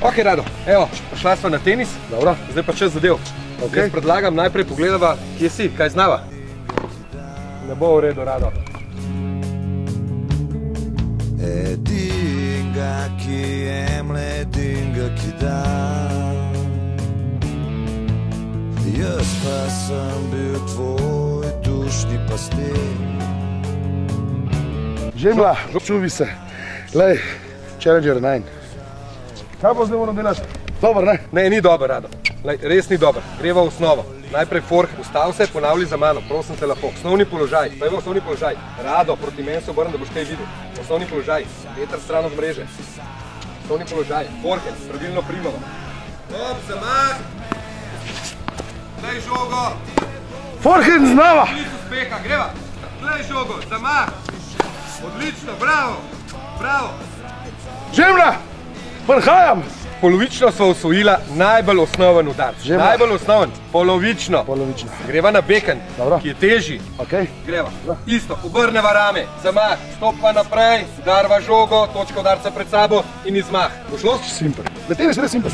Ok, Rado, evo, prišla sva na tenis. Dobro. Zdaj pa čas zadev. Jaz predlagam, najprej pogledava, kje si, kaj znava. Ne bo v redu, Rado. Edinga, ki jemlje, edinga, ki da. Jaz pa sem bil tvoj dušni pastir. Žemlja, čuvi se. Glej, Challenger 9. Kaj bo zdaj moram delati? Dobar, ne? Ne, ni dober, Rado. Lej, res ni dober. Greva v osnovo. Najprej forehand. Ustav se, ponavlji za mano. Prosim te lepo. Osnovni položaj. To je osnovni položaj. Rado, proti meni se obrnem, da boš kaj videl. Osnovni položaj. Meter stran od mreže. Osnovni položaj. Forehand. Pravilno primava. Hop, zamah. Glej žogo. Forehand znava. Klic uspeha. Greva. Glej žogo. Zamah. Odlično. Bravo. Bravo. Žemlja, prihajam. Polovično sva osvojila najbolj osnoven udarc. Najbolj osnoven. Polovično. Polovično. Greva na backhand, ki je težji. Ok. Greva. Isto, obrneva rame, zamah, stopva naprej, udarva žogo, točka udarca pred sabo in izmah. Bo šlo? Simpel. Da tenis res simpel.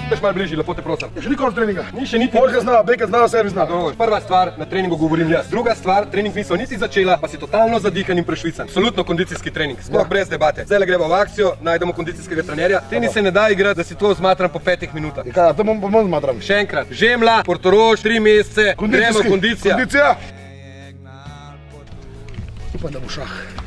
Veš malo bližji, lepo te prosim. Še nikoli treninga. Ni še niti. Forehand znava, backhand znava, servis znava. Prva stvar, na treningu govorim jaz. Druga stvar, trening nismo niti začela, pa si totalno zadihan in prešvican. Absolutno kondicijski trening, sploh brez debate. Zdaj greva v akcijo, najdemo kondicijskega trenerja. Tenis se ne da igrati, da si to zmatram po 5 minutah. Kaj, to bom zmatram. Še enkrat, Žemlja, Portorož, 3 mesece, gremo kondicija. Kondicija. Upam, da bo šah.